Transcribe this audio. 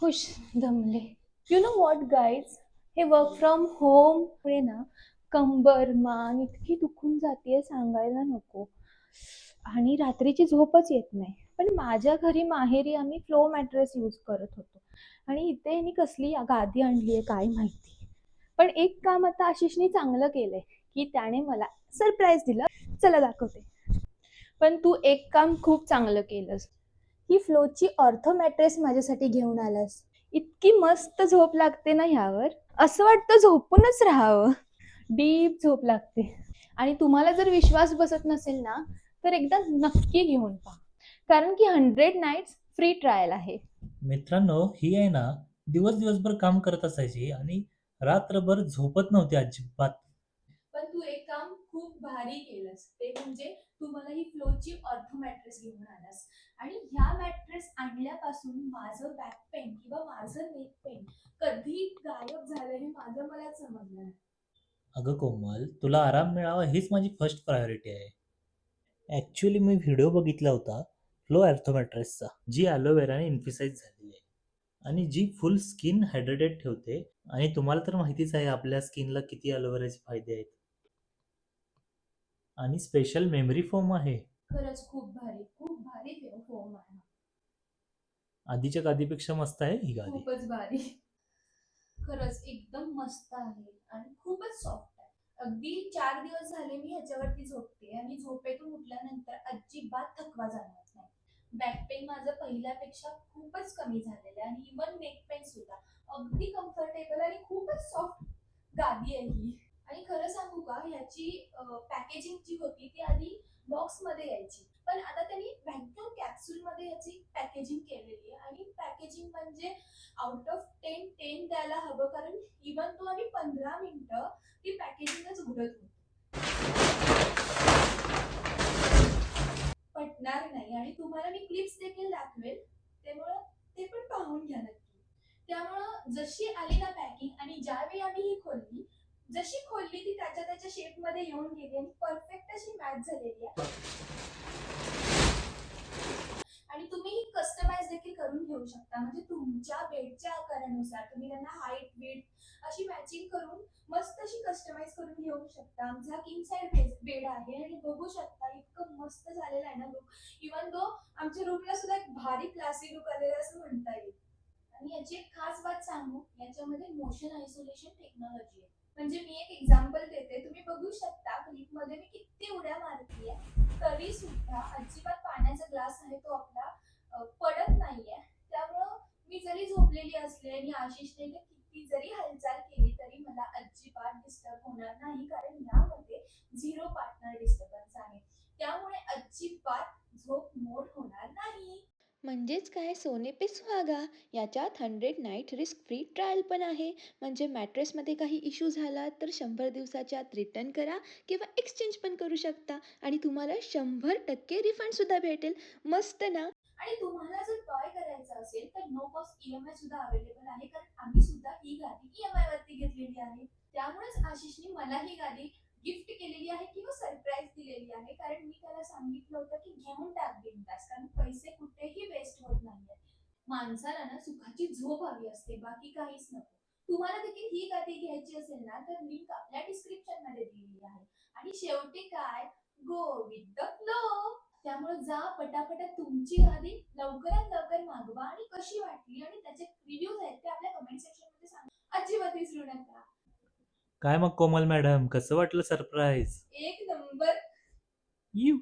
खुश दमले. You know what guys, हे work from home मुळे ना कंबर मान इतकी दुखून जाते सांगायला नको. आणि रात्रीची झोपच येत नाही. पण माझ्या घरी माहेरी आम्ही फ्लो मॅट्रेस यूज करत होतो आणि इथे ह्यांनी कसली गादी आणली आहे काय माहिती. पण एक काम आता आशिषने चांगलं केलंय की त्याने मला सरप्राईज दिलं. चला दाखवते. पण तू एक काम खूप चांगलं केलंस, ही फ्लोची ऑर्थो मॅट्रेस माझ्यासाठी घेऊन आलास. इतकी मस्त झोप लागते ना ह्यावर, असं वाटतं झोपूनच राहावं. डीप झोप लागते. आणि तुम्हाला जर विश्वास बसत नसेल ना तर एकदा नक्की घेऊन पहा, कारण की 100 नाईट्स फ्री ट्रायल आहे. मित्रांनो, ही आहे ना, दिवसभर काम करत असायची आणि रात्रभर झोपत नव्हती अजिबात. पण तू एक काम खूप भारी केलंस, ते म्हणजे तू मला ही फ्लोची ऑर्थो मॅट्रेस घेऊन आलास. आणि ह्या मॅट्रेस आणल्यापासून माझं बॅक पेन किंवा माझं नेक पेन कधी गायब झालं हे माझं मला समजलं नाही. अगं कोमल, तुला आराम मिळावा हीच माझी फर्स्ट प्रायोरिटी आहे. ॲक्च्युली मी व्हिडिओ बघितला होता फ्लो ॲर्थोमॅट्रेसचा, जी ॲलोवेराने इन्फिसाइज झालेली आहे आणि जी फुल स्किन हायड्रेटेड ठेवते. आणि तुम्हाला तर माहितीच आहे आपल्या स्किनला किती ॲलोवेराचे फायदे आहेत. आणि स्पेशल मेमरी फोम आहे. खरंच खूप भारी फोम आहे. आधीच्या गादीपेक्षा मस्त आहे ही गादी. खूपच भारी. खरंच एकदम मस्त आहे आणि खूपच सॉफ्ट आहे. अगदी 4 दिवस झाले मी ह्याच्यावरती झोपते आणि झोपेतून उठल्यानंतर अजिबात थकवा जाणवत नाही. बॅक पेन माझं पहिल्यापेक्षा खूपच कमी झालेलं आहे आणि इवन नेक पेन सुद्धा. अगदी कम्फर्टेबल आणि खूपच सॉफ्ट गादी आहे ही. आणि खरं सांगू का, ह्याची पॅकेजिंग जी होती ती आधी बॉक्समध्ये यायची, पण आता त्यांनी व्हॅक्यूम कॅप्सूल मध्ये याची पॅकेजिंग केलेली आहे. आणि पॅकेजिंग म्हणजे आउट ऑफ 10 द्यायला हवं, कारण इवन तो आम्ही 15 मिनिटं ती पॅकेजिंगच उघडत होतो. पटणार नाही. आणि तुम्हाला मी क्लिप्स देखील दाखवेल, त्यामुळं ते पण पाहून घ्या नक्की. त्यामुळं जशी आली ना पॅकिंग आणि ज्यावेळी आम्ही ही खोलली, जशी खोलली ती त्याच्या त्याच्या शेप मध्ये येऊन गेली आणि परफेक्ट अशी मॅच झालेली आहे. आणि तुम्ही ही कस्टमाइज देखील करून घेऊ शकता, म्हणजे तुमच्या बेडच्या आकारानुसार तुम्ही त्यांना हाईट विड्थ अशी मॅचिंग करून मस्त अशी कस्टमाइज करून घेऊ शकता. आमचा किंग साइड बेड आहे आणि बघू शकता इतकं मस्त झालेलं आहे ना लुक. इवन दो आमच्या रूमला सुद्धा एक भारी क्लासी लुक आलेला असं म्हणता येईल. आणि याची एक खास बात सांगू, याच्यामध्ये मोशन आयसोलेशन टेक्नॉलॉजी आहे. म्हणजे मी एक एक्झाम्पल देते, तुम्ही बघू शकता क्लिप मध्ये मी किती उड्या मारतीये तरी सुद्धा अजिबात पाण्याचा ग्लास आहे तो आपला पडत नाहीये. त्यामुळं मी जरी झोपलेली असले आणि आशिषने किती जरी हालचाल केली तरी मला अजिबात डिस्टर्ब होणार नाही, कारण यामध्ये 0 पार्टनर डिस्टर्बन्स आहे. त्यामुळे अजिबात झोप मोड होणार नाही. म्हणजेच काय, सोने पे सुहागा. याच्यात 100 नाईट रिस्क फ्री ट्रायल पण आहे. म्हणजे मॅट्रेसमध्ये काही इश्यू झाला तर 100 दिवसाच्या आत रिटर्न करा किंवा एक्सचेंज पण करू शकता आणि तुम्हाला 100% रिफंड सुद्धा भेटेल. मस्त ना. आणि तुम्हाला जर टॉय करायचा असेल तर नो कॉस्ट ईएमआय सुद्धा अवेलेबल आहे, कारण आम्ही सुद्धा ही गादी ईएमआय वरती घेतलेली आहे. त्यामुळेच आशिषने मला ही गादी गिफ्ट केलेली आहे किंवा सरप्राईज दिलेली आहे, कारण मी त्याला सांगितलं होतं की घेऊन टाक बिनधास्त, कारण पैसे कुठेही वेस्ट होत नाहीये. माणसाला ना सुखाची झोप हवी असते, बाकी काहीच नको. तुम्हाला देखील ही गादी घ्यायची असेल ना तर लिंक आपल्या डिस्क्रिप्शन मध्ये दिलेली आहे. आणि शेवटी काय, गो विथ द फ्लो. त्यामुळे जा पटापटा तुमची गादी लवकरात लवकर मागवा आणि कशी वाटली आणि त्याचे रिव्ह्यूज आहेत ते आपल्या कमेंट सेक्शन मध्ये सांगा. अजिबात विसरू नका. काय मग कोमल मॅडम, कसं वाटलं सरप्राईज? एक नंबर. यू